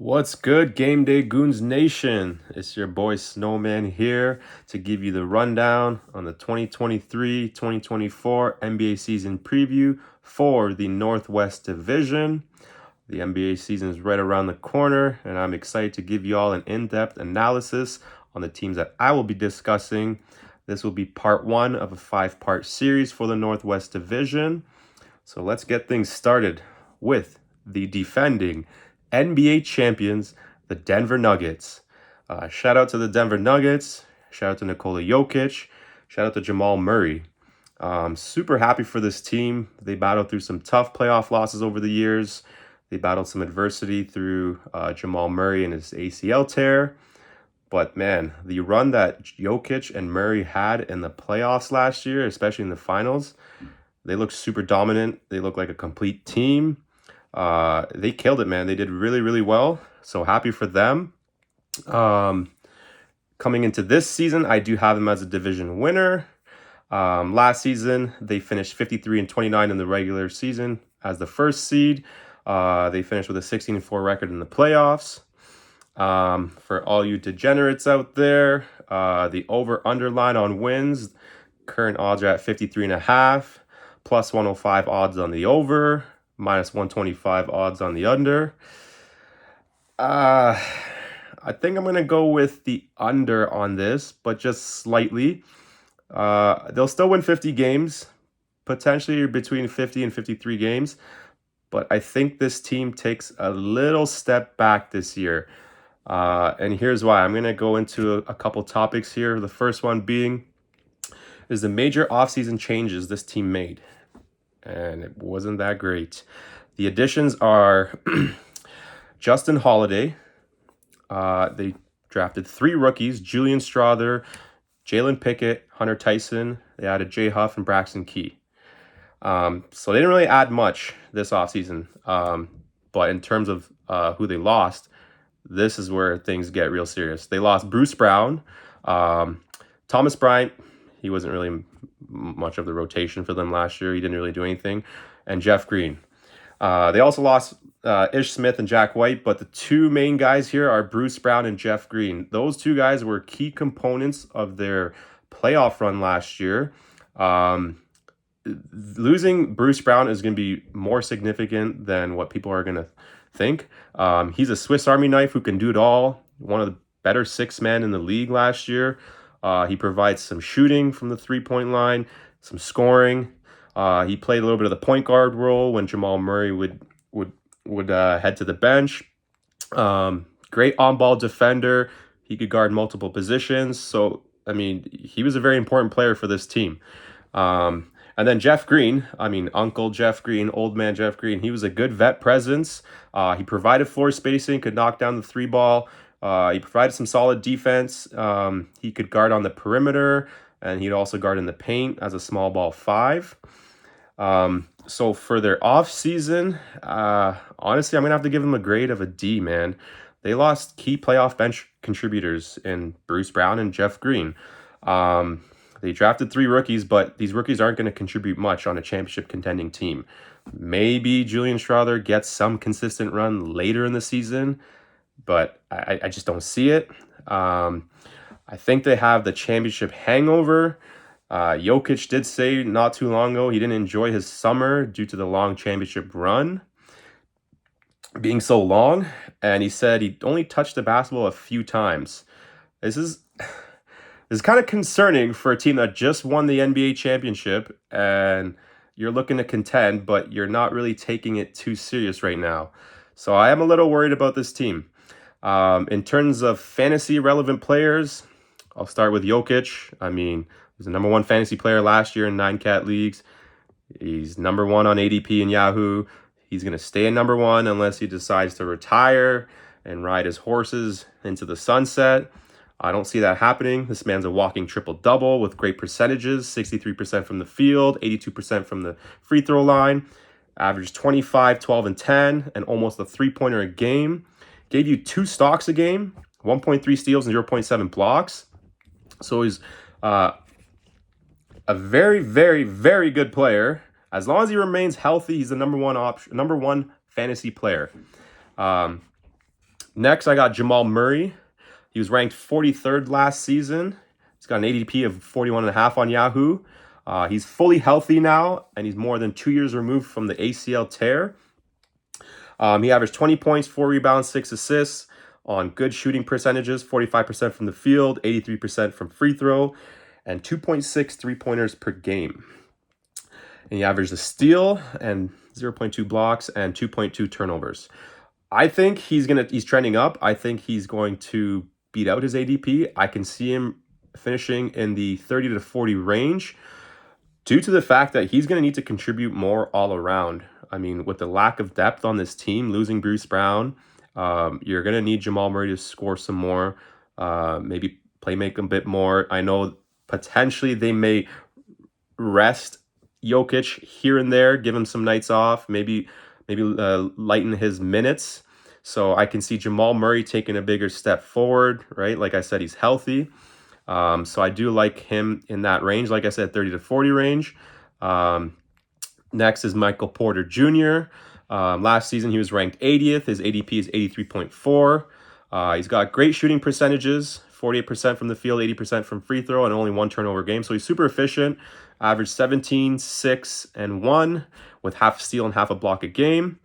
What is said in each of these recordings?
What's good, Game Day Goons Nation? It's your boy Snowman here to give you the rundown on the 2023-2024 NBA season preview for the Northwest Division. The NBA season is right around the corner, and I'm excited to give you all an in-depth analysis on the teams that I will be discussing. This will be part one of a 5-part series for the Northwest Division. So let's get things started with the defending NBA champions, the Denver Nuggets. Shout out to the Denver Nuggets. Shout out to Nikola Jokic. Shout out to Jamal Murray. Super happy for this team. They battled through some tough playoff losses over the years. They battled some adversity through Jamal Murray and his ACL tear. But man, the run that Jokic and Murray had in the playoffs last year, especially in the finals, they look super dominant. They look like a complete team. They killed it, man. They did really, really well. So happy for them. Coming into this season, I do have them as a division winner. Last season, they finished 53-29 in the regular season as the first seed. They finished with a 16-4 record in the playoffs. For all you degenerates out there, the over-under line on wins, current odds are at 53.5, plus 105 odds on the over, minus 125 odds on the under. I think I'm going to go with the under on this, but just slightly. They'll still win 50 games, potentially between 50 and 53 games. But I think this team takes a little step back this year. And here's why. I'm going to go into a couple topics here. The first one being is the major offseason changes this team made. And it wasn't that great. The additions are Justin Holiday. They drafted 3 rookies, Julian Strawther, Jalen Pickett, Hunter Tyson. They added Jay Huff and Braxton Key. So they didn't really add much this offseason. But in terms of who they lost, this is where things get real serious. They lost Bruce Brown, Thomas Bryant. He wasn't really much of the rotation for them last year. He didn't really do anything. And Jeff Green. They also lost Ish Smith and Jack White, but the 2 main guys here are Bruce Brown and Jeff Green. Those 2 guys were key components of their playoff run last year. Losing Bruce Brown is going to be more significant than what people are going to think. He's a Swiss Army knife who can do it all. One of the better 6 men in the league last year. He provides some shooting from the 3-point line, some scoring. He played a little bit of the point guard role when Jamal Murray would head to the bench. Great on-ball defender. He could guard multiple positions. So, I mean, he was a very important player for this team. And then Jeff Green, Uncle Jeff Green, old man Jeff Green, he was a good vet presence. He provided floor spacing, could knock down the 3-ball. He provided some solid defense. He could guard on the perimeter, and he'd also guard in the paint as a small ball 5. So for their off season, honestly, I'm going to have to give them a grade of a D, man. They lost key playoff bench contributors in Bruce Brown and Jeff Green. They drafted 3 rookies, but these rookies aren't going to contribute much on a championship contending team. Maybe Julian Strawther gets some consistent run later in the season, but I just don't see it. I think they have the championship hangover. Jokic did say not too long ago he didn't enjoy his summer due to the long championship run being so long, and he said he only touched the basketball a few times. This is kind of concerning for a team that just won the NBA championship and you're looking to contend, but you're not really taking it too serious right now. So I am a little worried about this team. In terms of fantasy relevant players, I'll start with Jokic. He's the number 1 fantasy player last year in 9-cat leagues. He's number 1 on ADP and Yahoo. He's going to stay in number 1 unless he decides to retire and ride his horses into the sunset. I don't see that happening. This man's a walking triple-double with great percentages, 63% from the field, 82% from the free throw line, averaged 25, 12, and 10, and almost a 3-pointer a game. Gave you 2 stocks a game, 1.3 steals and 0.7 blocks. So he's a very, very, very good player. As long as he remains healthy, he's the number 1 fantasy player. Next, I got Jamal Murray. He was ranked 43rd last season. He's got an ADP of 41.5 on Yahoo. He's fully healthy now, and he's more than 2 years removed from the ACL tear. He averaged 20 points, 4 rebounds, 6 assists on good shooting percentages, 45% from the field, 83% from free throw, and 2.6 three-pointers per game. And he averaged a steal and 0.2 blocks and 2.2 turnovers. I think he's trending up. I think he's going to beat out his ADP. I can see him finishing in the 30 to 40 range due to the fact that he's going to need to contribute more all around. I mean, with the lack of depth on this team, losing Bruce Brown, you're going to need Jamal Murray to score some more, maybe play make a bit more. I know potentially they may rest Jokic here and there, give him some nights off, maybe lighten his minutes. So I can see Jamal Murray taking a bigger step forward, right? Like I said, he's healthy. So I do like him in that range. Like I said, 30 to 40 range. Next is Michael Porter Jr. Last season, he was ranked 80th. His ADP is 83.4. He's got great shooting percentages, 48% from the field, 80% from free throw, and only 1 turnover game. So he's super efficient. Averaged 17, 6, and 1 with half a steal and half a block a game.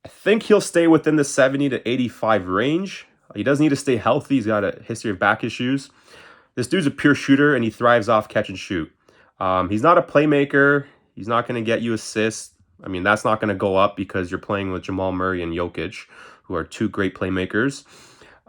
I think he'll stay within the 70 to 85 range. He does need to stay healthy. He's got a history of back issues. This dude's a pure shooter, and he thrives off catch and shoot. He's not a playmaker. He's not going to get you assists. I mean, that's not going to go up because you're playing with Jamal Murray and Jokic, who are 2 great playmakers.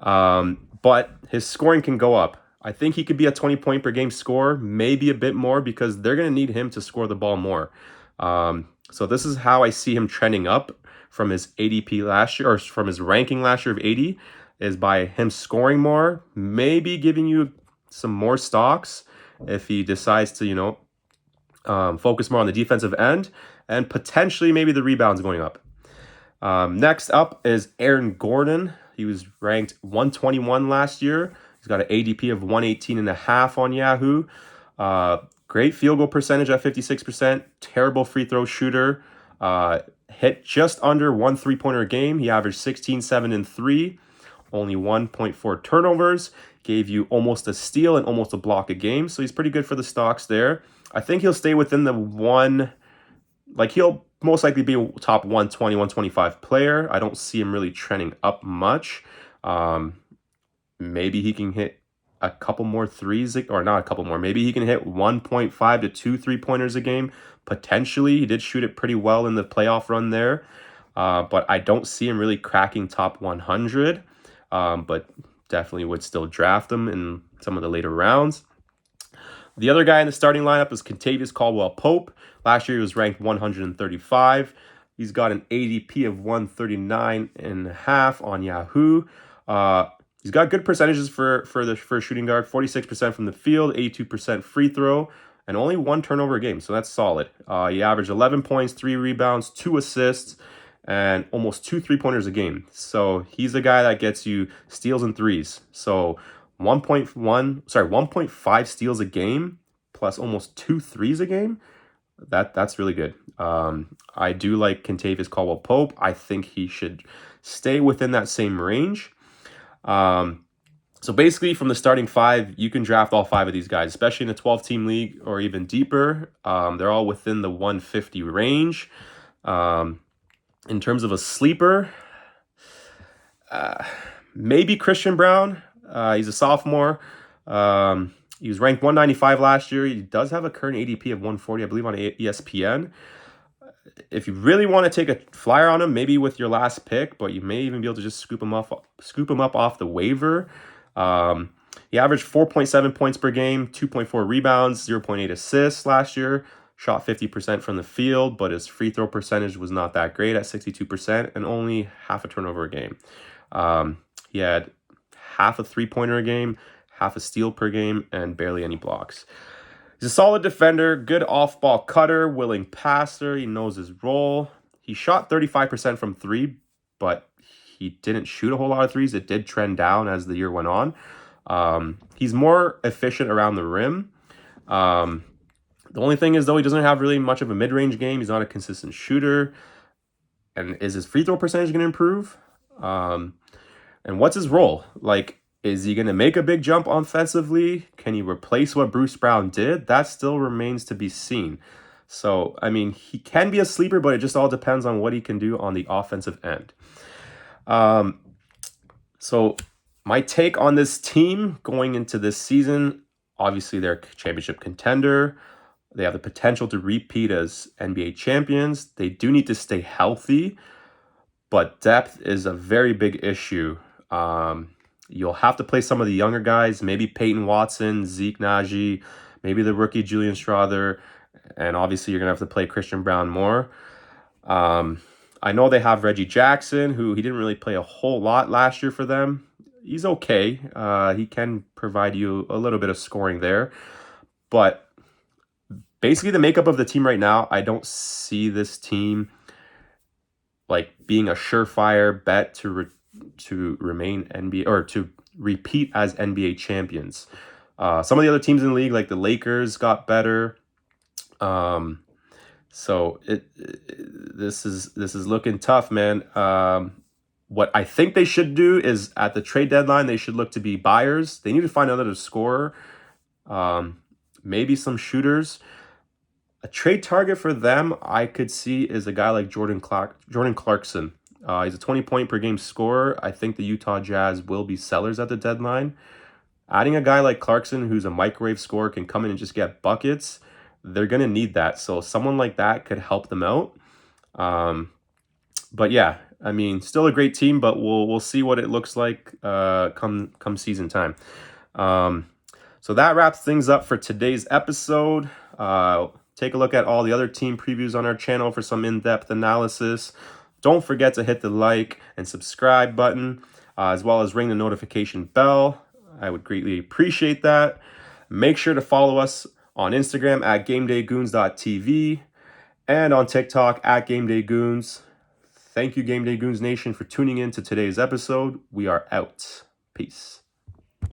But his scoring can go up. I think he could be a 20-point per game scorer, maybe a bit more, because they're going to need him to score the ball more. So this is how I see him trending up from his ADP last year, or from his ranking last year of 80, is by him scoring more, maybe giving you some more stocks if he decides to, focus more on the defensive end, and potentially maybe the rebounds going up. Next up is Aaron Gordon. He was ranked 121 last year. He's got an ADP of 118.5 on Yahoo. Great field goal percentage at 56%. Terrible free throw shooter. Hit just under 1 3-pointer a game. He averaged 16, 7, and 3. Only 1.4 turnovers. Gave you almost a steal and almost a block a game. So he's pretty good for the stocks there. I think he'll stay within the he'll most likely be a top 120, 125 player. I don't see him really trending up much. Maybe he can hit a couple more threes, or not a couple more. Maybe he can hit 1.5 to 2 3-pointers a game. Potentially. He did shoot it pretty well in the playoff run there. But I don't see him really cracking top 100. But definitely would still draft him in some of the later rounds. The other guy in the starting lineup is Kentavious Caldwell-Pope. Last year he was ranked 135. He's got an ADP of 139.5 on Yahoo. He's got good percentages for a shooting guard. 46% from the field, 82% free throw, and only 1 turnover a game. So that's solid. He averaged 11 points, 3 rebounds, 2 assists, and almost 2 3-pointers a game. So he's the guy that gets you steals and threes. So 1.5 steals a game plus almost 2 threes a game. That's really good. I do like Kentavious Caldwell-Pope. I think he should stay within that same range. So basically from the starting 5, you can draft all 5 of these guys, especially in a 12-team league or even deeper. They're all within the 150 range. In terms of a sleeper, maybe Christian Brown. He's a sophomore. He was ranked 195 last year. He does have a current ADP of 140, I believe, on ESPN. If you really want to take a flyer on him, maybe with your last pick, but you may even be able to just scoop him up off the waiver. He averaged 4.7 points per game, 2.4 rebounds, 0.8 assists last year. Shot 50% from the field, but his free throw percentage was not that great at 62% and only half a turnover a game. He had half a 3-pointer a game, half a steal per game, and barely any blocks. He's a solid defender, good off-ball cutter, willing passer. He knows his role. He shot 35% from 3, but he didn't shoot a whole lot of threes. It did trend down as the year went on. He's more efficient around the rim. The only thing is, though, he doesn't have really much of a mid-range game. He's not a consistent shooter. And is his free throw percentage going to improve? And what's his role? Like, is he going to make a big jump offensively? Can he replace what Bruce Brown did? That still remains to be seen. So, I mean, he can be a sleeper, but it just all depends on what he can do on the offensive end. So, my take on this team going into this season, obviously they're a championship contender. They have the potential to repeat as NBA champions. They do need to stay healthy, but depth is a very big issue. You'll have to play some of the younger guys, maybe Peyton Watson, Zeke Naji, maybe the rookie Julian Strawther, and obviously you're going to have to play Christian Brown more. I know they have Reggie Jackson, who he didn't really play a whole lot last year for them. He's okay. He can provide you a little bit of scoring there. But basically the makeup of the team right now, I don't see this team like being a surefire bet to remain NBA or to repeat as NBA champions. Some of the other teams in the league, like the Lakers, got better. So this is looking tough, man. What I think they should do is at the trade deadline, they should look to be buyers. They need to find another scorer, maybe some shooters. A trade target for them, I could see, is a guy like Jordan Clarkson. He's a 20-point per game scorer. I think the Utah Jazz will be sellers at the deadline. Adding a guy like Clarkson, who's a microwave scorer, can come in and just get buckets. They're going to need that. So someone like that could help them out. But yeah, I mean, still a great team, but we'll see what it looks like come season time. So that wraps things up for today's episode. Take a look at all the other team previews on our channel for some in-depth analysis. Don't forget to hit the like and subscribe button, as well as ring the notification bell. I would greatly appreciate that. Make sure to follow us on Instagram at GameDayGoons.tv and on TikTok at GameDayGoons. Thank you, Game Day Goons Nation, for tuning in to today's episode. We are out. Peace.